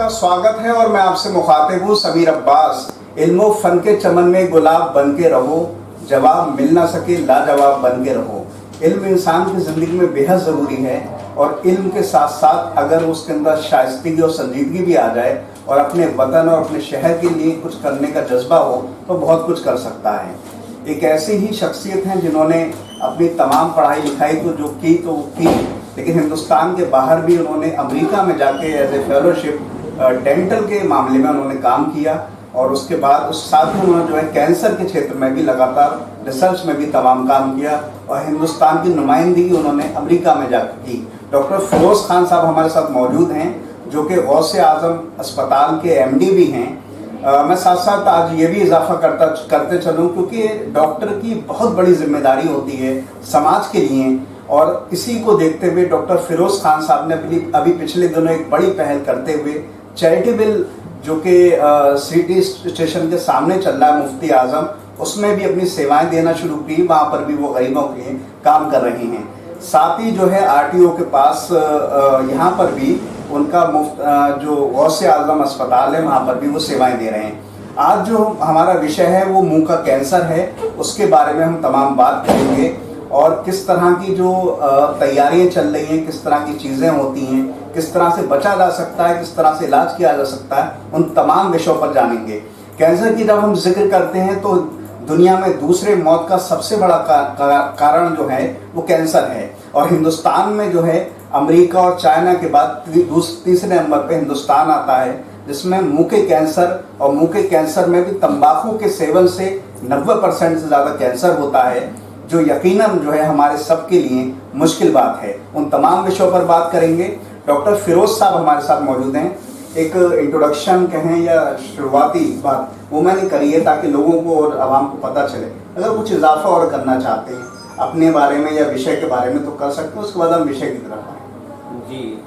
स्वागत है और मैं आपसे मुखातिब हूँ समीर अब्बास। इल्मो फन के चमन में गुलाब बन के रहो, जवाब मिल ना सके लाजवाब बन के रहो। इल्म इंसान की ज़िंदगी में बेहद ज़रूरी है और इल्म के साथ साथ अगर उसके अंदर शाइस्तगी और संजीदगी भी आ जाए और अपने वतन और अपने शहर के लिए कुछ करने का जज्बा हो तो बहुत कुछ कर सकता है। एक ऐसी ही शख्सियत हैं जिन्होंने अपनी तमाम पढ़ाई लिखाई तो वो की, लेकिन हिंदुस्तान के बाहर भी उन्होंने अमेरिका में जाके एज ए फेलोशिप डेंटल के मामले में उन्होंने काम किया और उसके बाद उस साथ में उन्होंने जो है कैंसर के क्षेत्र में भी लगातार रिसर्च में भी तमाम काम किया और हिंदुस्तान की नुमाइंदगी उन्होंने अमेरिका में जाकर की। डॉक्टर फिरोज़ खान साहब हमारे साथ मौजूद हैं जो कि गौसे आजम अस्पताल के एमडी भी हैं। मैं साथ साथ आज ये भी इजाफा करते चलूँ क्योंकि डॉक्टर की बहुत बड़ी जिम्मेदारी होती है समाज के लिए और इसी को देखते हुए डॉक्टर फिरोज़ खान साहब ने अभी पिछले दिनों एक बड़ी पहल करते हुए चैरिटेबल जो कि सिटी स्टेशन के सामने चल रहा है मुफ्ती आजम, उसमें भी अपनी सेवाएं देना शुरू की। वहाँ पर भी वो गरीबों के लिए काम कर रही हैं। साथ ही जो है आरटीओ के पास यहाँ पर भी उनका मुफ्त जो गौसे आजम अस्पताल है वहाँ पर भी वो सेवाएं दे रहे हैं। आज जो हमारा विषय है वो मुंह का कैंसर है, उसके बारे में हम तमाम बात करेंगे और किस तरह की जो तैयारियां चल रही हैं, किस तरह की चीज़ें होती हैं, किस तरह से बचा जा सकता है, किस तरह से इलाज किया जा सकता है, उन तमाम विषयों पर जानेंगे। कैंसर की जब हम जिक्र करते हैं तो दुनिया में दूसरे मौत का सबसे बड़ा कारण जो है वो कैंसर है और हिंदुस्तान में जो है अमेरिका और चाइना के बाद तीसरे नंबर पे हिंदुस्तान आता है, जिसमें मुंह के कैंसर और मुंह के कैंसर में भी तंबाकू के सेवन से 90% से ज़्यादा कैंसर होता है, जो यकीनन जो है हमारे सबके लिए मुश्किल बात है। उन तमाम विषयों पर बात करेंगे। डॉक्टर फिरोज़ साहब हमारे साथ मौजूद हैं। एक इंट्रोडक्शन कहें या शुरुआती बात वो मैंने करी है ताकि लोगों को और आवाम को पता चले। अगर कुछ इजाफा और करना चाहते हैं अपने बारे में या विषय के बारे में तो कर सकते हैं, उसके बाद हम विषय की तरफ आए। जी,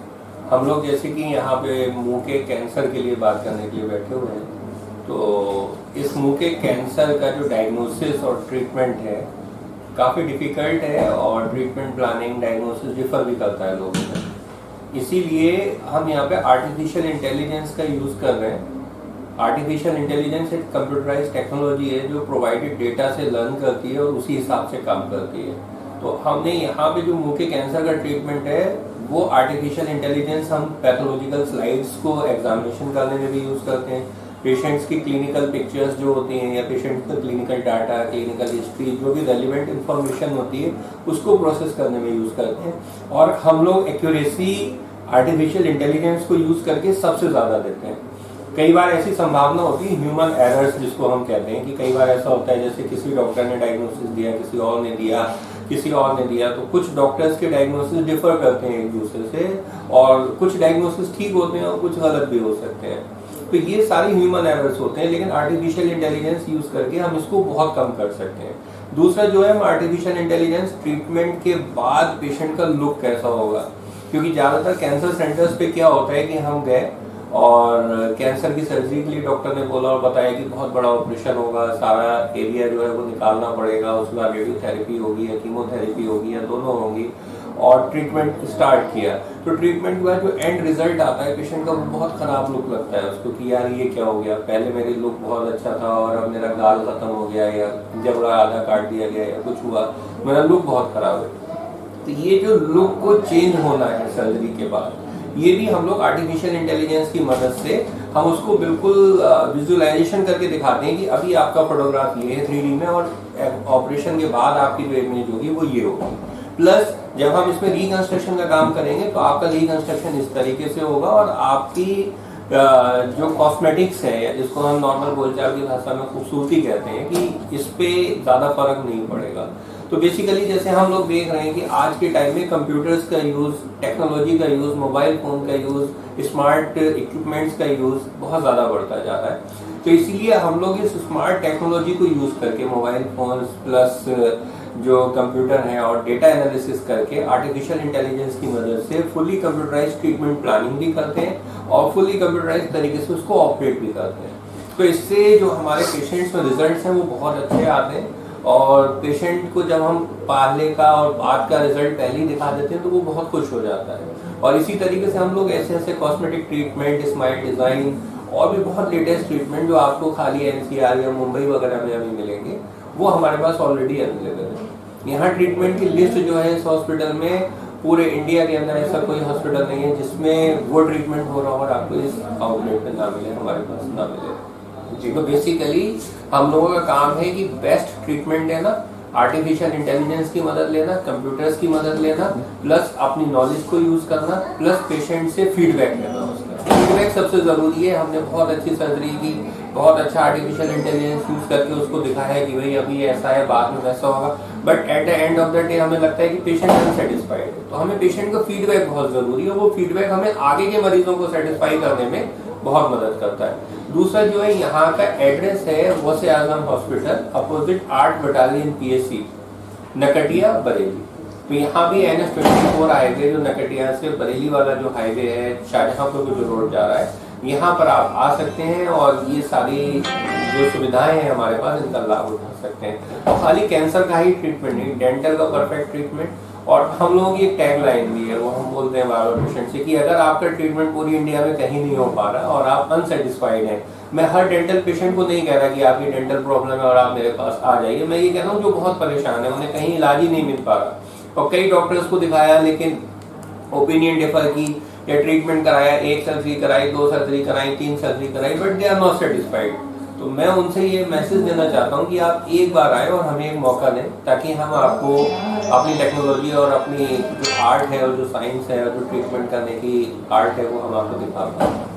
हम लोग जैसे कि यहाँ पे मुंह के कैंसर के लिए बात करने के लिए बैठे हुए हैं, तो इस मुंह के कैंसर का जो डायग्नोसिस और ट्रीटमेंट है काफ़ी डिफ़िकल्ट है और ट्रीटमेंट प्लानिंग डायग्नोसिस डिफर भी करता है लोगों में। इसीलिए हम यहाँ पे आर्टिफिशियल इंटेलिजेंस का यूज़ कर रहे हैं। आर्टिफिशियल इंटेलिजेंस एक कंप्यूटराइज्ड टेक्नोलॉजी है जो प्रोवाइडेड डेटा से लर्न करती है और उसी हिसाब से काम करती है। तो हमने यहाँ पे जो मुंह के कैंसर का ट्रीटमेंट है वो आर्टिफिशियल इंटेलिजेंस हम पैथोलॉजिकल स्लाइड्स को एग्जामिनेशन करने में भी यूज़ करते हैं। पेशेंट्स की क्लिनिकल पिक्चर्स जो होती हैं या पेशेंट्स का क्लिनिकल डाटा, क्लिनिकल हिस्ट्री, जो भी रेलिवेंट इंफॉर्मेशन होती है उसको प्रोसेस करने में यूज़ करते हैं और हम लोग एक्यूरेसी आर्टिफिशियल इंटेलिजेंस को यूज़ करके सबसे ज़्यादा देते हैं। कई बार ऐसी संभावना होती है ह्यूमन एरर्स जिसको हम कहते हैं कि कई बार ऐसा होता है जैसे किसी डॉक्टर ने डायग्नोसिस दिया, किसी और ने दिया, तो कुछ डॉक्टर्स के डायग्नोसिस डिफर करते हैं एक दूसरे से और कुछ डायग्नोसिस ठीक होते हैं और कुछ गलत भी हो सकते हैं। तो ये सारी ह्यूमन एरर्स होते हैं, लेकिन आर्टिफिशियल इंटेलिजेंस यूज़ करके हम इसको बहुत कम कर सकते हैं। दूसरा जो है आर्टिफिशियल इंटेलिजेंस ट्रीटमेंट के बाद पेशेंट का लुक कैसा होगा, क्योंकि ज़्यादातर कैंसर सेंटर्स पे क्या होता है कि हम गए और कैंसर की सर्जरी के लिए डॉक्टर ने बोला और बताया कि बहुत बड़ा ऑपरेशन होगा, सारा एरिया जो है वो निकालना पड़ेगा, उसके बाद रेडियोथेरेपी होगी या कीमोथेरेपी होगी या दोनों होंगी और ट्रीटमेंट स्टार्ट किया। तो ट्रीटमेंट के बाद जो एंड रिजल्ट आता है पेशेंट का वो बहुत ख़राब लुक लगता है उसको कि यार ये क्या हो गया, पहले मेरी लुक बहुत अच्छा था और अब मेरा गाल ख़त्म हो गया या जबड़ा आधा काट दिया गया या कुछ हुआ, मेरा लुक बहुत ख़राब है। तो ये जो लुक को चेंज होना है सर्जरी के बाद, ये भी हम लोग आर्टिफिशियल इंटेलिजेंस की मदद से हम उसको बिल्कुल विजुअलाइजेशन करके दिखाते हैं कि अभी आपका फोटोग्राफ ये है 3D में और ऑपरेशन के बाद आपकी जो इमेज होगी वो ये होगी। प्लस जब हम इसमें रिकंस्ट्रक्शन का काम करेंगे तो आपका रिकंस्ट्रक्शन इस तरीके से होगा और आपकी जो कॉस्मेटिक्स है या जिसको हम नॉर्मल बोलचाल की भाषा में खूबसूरती कहते हैं कि इस पे ज़्यादा फर्क नहीं पड़ेगा। तो बेसिकली जैसे हम लोग देख रहे हैं कि आज के टाइम में कंप्यूटर्स का यूज़, टेक्नोलॉजी का यूज़, मोबाइल फ़ोन का यूज़, स्मार्ट इक्विपमेंट्स का यूज़ बहुत ज़्यादा बढ़ता जा रहा है। तो इसीलिए हम लोग इस स्मार्ट टेक्नोलॉजी को यूज़ करके मोबाइल फ़ोन प्लस जो कंप्यूटर है और डेटा एनालिसिस करके आर्टिफिशियल इंटेलिजेंस की मदद से फुली कंप्यूटराइज्ड ट्रीटमेंट प्लानिंग भी करते हैं और फुली कंप्यूटराइज्ड तरीके से उसको ऑपरेट भी करते हैं। तो इससे जो हमारे पेशेंट्स में रिजल्ट्स हैं वो बहुत अच्छे आते हैं और पेशेंट को जब हम पहले का और बाद का रिजल्ट पहले ही दिखा देते हैं तो वो बहुत खुश हो जाता है। और इसी तरीके से हम लोग ऐसे ऐसे कॉस्मेटिक ट्रीटमेंट, स्माइल डिजाइन और भी बहुत लेटेस्ट ट्रीटमेंट जो आपको खाली एनसीआर या मुंबई वगैरह में अभी मिलेंगे, वो हमारे पास ऑलरेडी अवेलेबल है। यहाँ ट्रीटमेंट की लिस्ट जो है इस हॉस्पिटल में, पूरे इंडिया के अंदर ऐसा कोई हॉस्पिटल नहीं है जिसमें वो ट्रीटमेंट हो रहा हो और आपको इस आउटलेट में ना मिले, हमारे पास ना मिले जी। तो बेसिकली हम लोगों का काम है कि बेस्ट ट्रीटमेंट देना, आर्टिफिशियल इंटेलिजेंस की मदद लेना, कंप्यूटर्स की मदद लेना, प्लस अपनी नॉलेज को यूज करना, प्लस पेशेंट से फीडबैक लेना। उसका फीडबैक सबसे जरूरी है। हमने बहुत अच्छी सर्जरी की, बहुत अच्छा आर्टिफिशियल इंटेलिजेंस यूज करके उसको दिखाया कि भाई अभी ऐसा है, बाद में वैसा होगा, but at the end of the day हमें लगता है कि पेशेंट अनसेटिस्फाइड है। तो हमें पेशेंट का फीडबैक बहुत जरूरी है, वो फीडबैक हमें आगे के मरीजों को सेटिस्फाई करने में बहुत मदद करता है। दूसरा जो है, यहाँ का एड्रेस है वसे आजम hospital, opposite 8 battalion PSC, Nakatia, Bareilly. तो यहाँ भी NH-24 हाईवे जो नकटिया से बरेली वाला जो हाईवे है, शाहजहांपुर को जो रोड जा रहा है, यहाँ पर आप आ सकते हैं और ये सारी जो सुविधाएं हैं हमारे पास, इनका लाभ उठा सकते हैं। तो खाली कैंसर का ही ट्रीटमेंट नहीं, डेंटल का परफेक्ट ट्रीटमेंट। और हम लोगों की एक टैग लाइन भी है, वो हम बोलते हैं बार बार पेशेंट से कि अगर आपका ट्रीटमेंट पूरी इंडिया में कहीं नहीं हो पा रहा और आप अनसेटिस्फाइड हैं, मैं हर डेंटल पेशेंट को नहीं कह रहा कि आपकी डेंटल प्रॉब्लम है और आप मेरे पास आ जाइए। मैं ये कह रहा हूँ जो बहुत परेशान है, उन्हें कहीं इलाज ही नहीं मिल पा रहा और कई डॉक्टर्स को दिखाया लेकिन ओपिनियन डिफर की, या ट्रीटमेंट कराया, 1 सर्जरी कराई, 2 सर्जरी कराई, 3 सर्जरी कराई, but they are not satisfied. तो मैं उनसे ये मैसेज देना चाहता हूँ कि आप एक बार आए और हमें एक मौका दें, ताकि हम आपको अपनी टेक्नोलॉजी और अपनी जो आर्ट है और जो साइंस है और जो ट्रीटमेंट करने की आर्ट है वो हम आपको दिखा पाएं।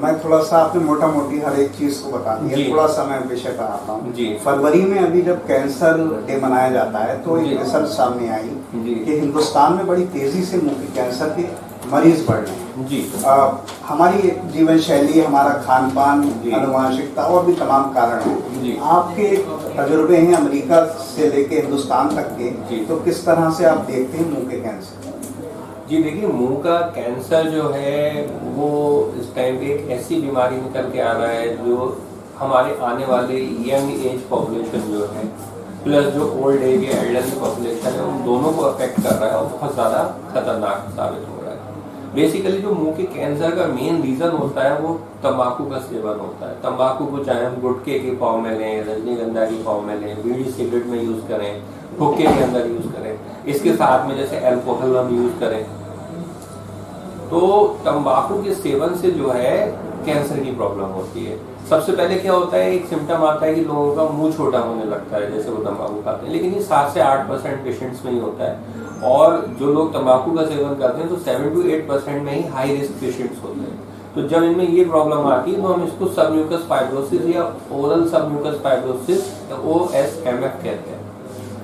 मैं थोड़ा सा, आपने मोटा मोटी हर एक चीज को बता दिया, थोड़ा सा मैं विषय पर आता हूँ जी। फरवरी में अभी जब कैंसर डे मनाया जाता है तो एक रिसर्च सामने आई कि हिंदुस्तान में बड़ी तेजी से मुंह के कैंसर के मरीज बढ़ रहे हैं जी। हमारी जीवन शैली, हमारा खान पान, आनुवंशिकता और भी तमाम कारण हैं। आपके तजुर्बे हैं अमेरिका से लेके हिंदुस्तान तक के, तो किस तरह से आप देखते हैं मुंह के कैंसर? जी देखिए, मुंह का कैंसर जो है वो इस टाइम पे एक ऐसी बीमारी निकल के आ रहा है जो हमारे आने वाले यंग एज पॉपुलेशन जो है, प्लस जो ओल्ड एज या एल्डरली पॉपुलेशन है, उन दोनों को अफेक्ट कर रहा है और बहुत ज़्यादा खतरनाक साबित हो रहा है। बेसिकली जो मुंह के कैंसर का मेन रीज़न होता है वो तंबाकू का सेवन होता है। तंबाकू को चाहे हम गुटखे के फॉर्म में लें, रजनीगंधा की फॉर्म में लें, बीड़ी सिगरेट में यूज़ करें, हुक्के के अंदर यूज़ करें, इसके साथ में जैसे अल्कोहल हम यूज़ करें, तो तंबाकू के सेवन से जो है कैंसर की प्रॉब्लम होती है। सबसे पहले क्या होता है, एक सिम्टम आता है कि लोगों का मुंह छोटा होने लगता है जैसे वो तंबाकू खाते हैं, लेकिन ये 7 से 8% पेशेंट्स में ही होता है। और जो लोग तंबाकू का सेवन करते हैं तो 7 to 8% में ही हाई रिस्क पेशेंट्स होते हैं। तो जब इनमें ये प्रॉब्लम आती है तो हम इसको सबम्यूकस फाइब्रोसिस या ओरल सबम्यूकस फाइब्रोसिस OSMF कहते हैं।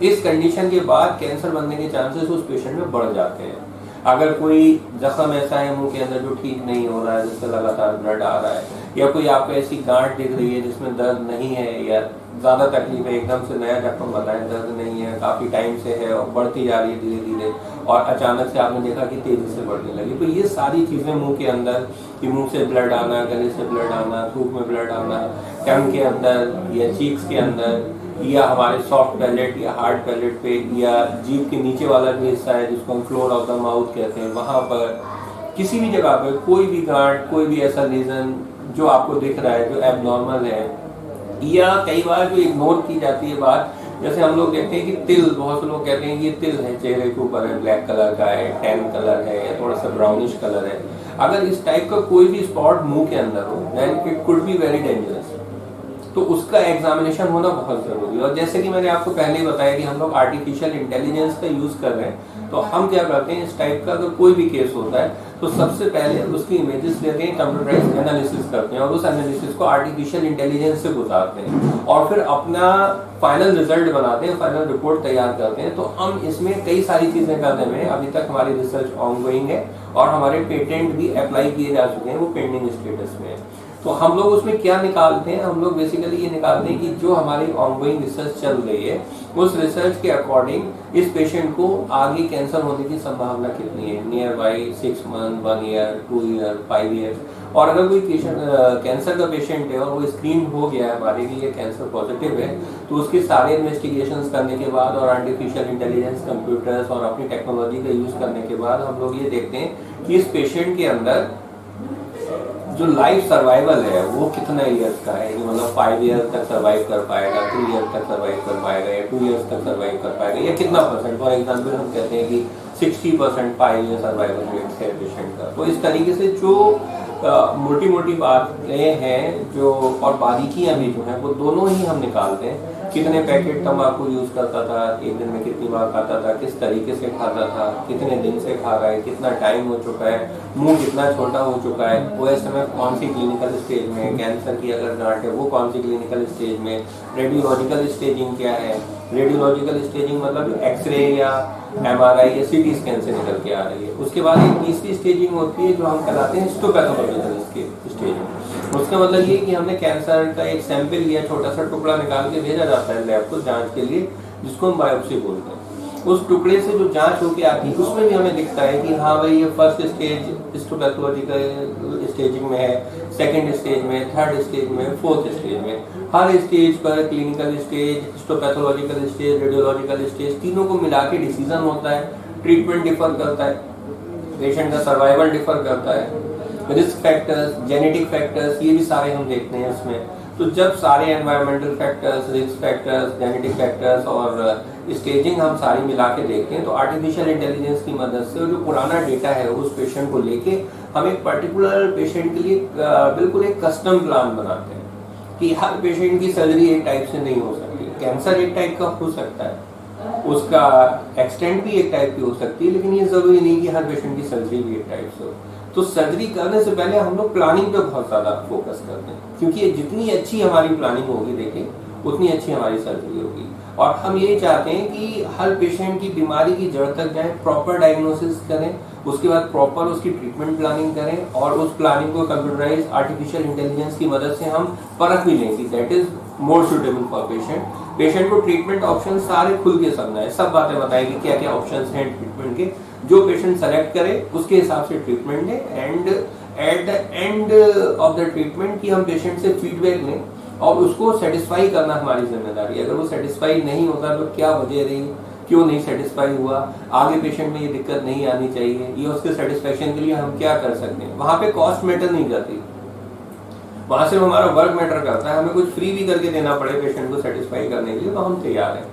इस कंडीशन के बाद कैंसर बनने के चांसेस उस पेशेंट में बढ़ जाते हैं। अगर कोई जख्म ऐसा है मुंह के अंदर जो ठीक नहीं हो रहा है, जिससे लगातार ब्लड आ रहा है, या कोई आपको ऐसी गांठ दिख रही है जिसमें दर्द नहीं है या ज़्यादा तकलीफ है, एकदम से नया जख्म बताएं दर्द नहीं है, काफ़ी टाइम से है और बढ़ती जा रही है धीरे धीरे, और अचानक से आपने देखा कि तेज़ी से बढ़ने लगी, तो ये सारी चीज़ें मुंह के अंदर, कि मुंह से ब्लड आना, गले से ब्लड आना, थूक में ब्लड आना, टंग के अंदर या चीक्स के अंदर, या हमारे सॉफ्ट पैलेट या हार्ड पैलेट पे, या जीभ के नीचे वाला जो हिस्सा है जिसको हम फ्लोर ऑफ द माउथ कहते हैं, वहाँ पर किसी भी जगह पर कोई भी गांठ, कोई भी ऐसा लीजन जो आपको दिख रहा है जो एबनॉर्मल है, या कई बार जो इग्नोर की जाती है बात, जैसे हम लोग देखते हैं कि तिल, बहुत से लोग कहते हैं कि ये तिल है, चेहरे के ऊपर है, ब्लैक कलर का है, टैन कलर है या थोड़ा सा ब्राउनिश कलर है, अगर इस टाइप का कोई भी स्पॉट मुंह के अंदर हो, then it could be very dangerous. तो उसका एग्जामिनेशन होना बहुत जरूरी है। और जैसे कि मैंने आपको पहले ही बताया कि हम लोग आर्टिफिशियल इंटेलिजेंस का यूज कर रहे हैं, तो हम क्या करते हैं, इस टाइप का अगर कोई भी केस होता है तो सबसे पहले उसकी इमेजेस लेते हैं, कंप्यूटराइज्ड एनालिसिस करते हैं और उस एनालिसिस को आर्टिफिशियल इंटेलिजेंस से गुजारते हैं और फिर अपना फाइनल रिजल्ट बनाते हैं, फाइनल रिपोर्ट तैयार करते हैं। तो हम इसमें कई सारी चीजें करने में, अभी तक हमारी रिसर्च ऑनगोइंग है और हमारे पेटेंट भी अप्लाई किए जा चुके हैं, वो पेंडिंग स्टेटस में है। तो हम लोग उसमें क्या निकालते हैं, हम लोग बेसिकली ये निकालते हैं कि जो हमारी ऑनगोइंग रिसर्च चल रही है उस रिसर्च के अकॉर्डिंग इस पेशेंट को आगे कैंसर होने की संभावना कितनी है, near by 6 month, 1 year, 2 year, 5 year. और अगर कोई कैंसर का पेशेंट है और वो स्क्रीन हो गया है हमारे लिए कैंसर पॉजिटिव है, तो उसके सारे इन्वेस्टिगेशंस करने के बाद और आर्टिफिशियल इंटेलिजेंस, कंप्यूटर्स और अपनी टेक्नोलॉजी का यूज करने के बाद हम लोग ये देखते हैं कि इस पेशेंट के अंदर जो लाइफ सर्वाइवल है वो कितना ईयर्स का है, मतलब 5 ईयर तक सर्वाइव कर पाएगा, 2 ईयर तक सर्वाइव कर पाएगा या 2 ईयर्स तक सर्वाइव कर पाएगा, या कितना परसेंट। फॉर एग्जांपल हम कहते हैं कि 60% 5 ईयर सर्वाइवल रेट है पेशेंट का। तो इस तरीके से जो मोटी मोटी बातें हैं जो और बारीकियां भी जो हैं वो दोनों ही हम निकालते हैं। कितने पैकेट तम्बाकू यूज करता था, एक दिन में कितनी बार खाता था, किस तरीके से खाता था, कितने दिन से खा रहा है, कितना टाइम हो चुका है, मुंह कितना छोटा हो चुका है, वो इस समय कौन सी क्लिनिकल स्टेज में, कैंसर की अगर गांठ है वो कौन सी क्लिनिकल स्टेज में, रेडियोलॉजिकल स्टेजिंग क्या है। रेडियोलॉजिकल स्टेजिंग मतलब एक्सरे या MRI या CT स्कैन से निकल के आ रही है। उसके बाद एक तीसरी स्टेजिंग होती है जो हम कहलाते हैं हिस्टोपैथोलॉजिकल स्टेजिंग। उसका मतलब ये कि हमने कैंसर का एक सैंपल लिया, छोटा सा टुकड़ा निकाल के भेजा जाता है लैब को जांच के लिए, जिसको हम बायोप्सी बोलते हैं। उस टुकड़े से जो जांच होके आती है उसमें भी हमें दिखता है कि हाँ भाई ये फर्स्ट स्टेज हिस्टोपैथोलॉजिकल स्टेजिंग में है, सेकंड स्टेज में, थर्ड स्टेज में, फोर्थ स्टेज में। हर स्टेज पर clinical stage, histopathological stage, radiological stage, तीनों को मिला के डिसीजन होता है। ट्रीटमेंट डिफर करता है, पेशेंट का सर्वाइवल डिफर करता है, रिस्क फैक्टर्स, जेनेटिक फैक्टर्स, ये भी सारे हम देखते हैं इसमें। तो जब सारे environmental factors, risk factors, genetic factors और स्टेजिंग हम सारी मिला के देखते हैं, तो आर्टिफिशियल इंटेलिजेंस की मदद से जो पुराना डेटा है उस पेशेंट को लेके हम एक पर्टिकुलर पेशेंट के लिए बिल्कुल एक कस्टम प्लान बनाते हैं कि हर पेशेंट की सर्जरी एक टाइप से नहीं हो सकती। कैंसर एक टाइप का हो सकता है, उसका एक्सटेंट भी एक टाइप की हो सकती है, लेकिन ये जरूरी नहीं कि हर पेशेंट की सर्जरी भी एक टाइप से हो। तो सर्जरी करने से पहले हम लोग प्लानिंग पे बहुत ज्यादा फोकस करते हैं, क्योंकि जितनी अच्छी हमारी प्लानिंग होगी देखिए उतनी अच्छी हमारी सर्जरी होगी। और हम ये चाहते हैं कि हर पेशेंट की बीमारी की जड़ तक जाए, प्रॉपर डायग्नोसिस करें, उसके बाद प्रॉपर उसकी ट्रीटमेंट प्लानिंग करें और उस प्लानिंग को कंप्यूटराइज आर्टिफिशियल इंटेलिजेंस की मदद से हम परख भी लें कि that is more suitable for patient. Patient को ट्रीटमेंट ऑप्शन सारे खुल के समझना है, सब बातें बताएं कि क्या क्या ऑप्शन हैं ट्रीटमेंट के, जो पेशेंट सेलेक्ट करे उसके हिसाब से ट्रीटमेंट है। And at the end of the treatment की हम पेशेंट से फीडबैक लें और उसको सेटिस्फाई करना हमारी जिम्मेदारी है। अगर वो सेटिस्फाई नहीं होता तो क्या वजह रही, क्यों नहीं सेटिस्फाई हुआ, आगे पेशेंट में ये दिक्कत नहीं आनी चाहिए, ये उसके सेटिस्फेक्शन के लिए हम क्या कर सकते हैं। वहां पे कॉस्ट मैटर नहीं करती, वहां से हमारा वर्क मैटर करता है। हमें कुछ फ्री भी करके देना पड़े पेशेंट को सेटिस्फाई करने के लिए तो हम तैयार हैं।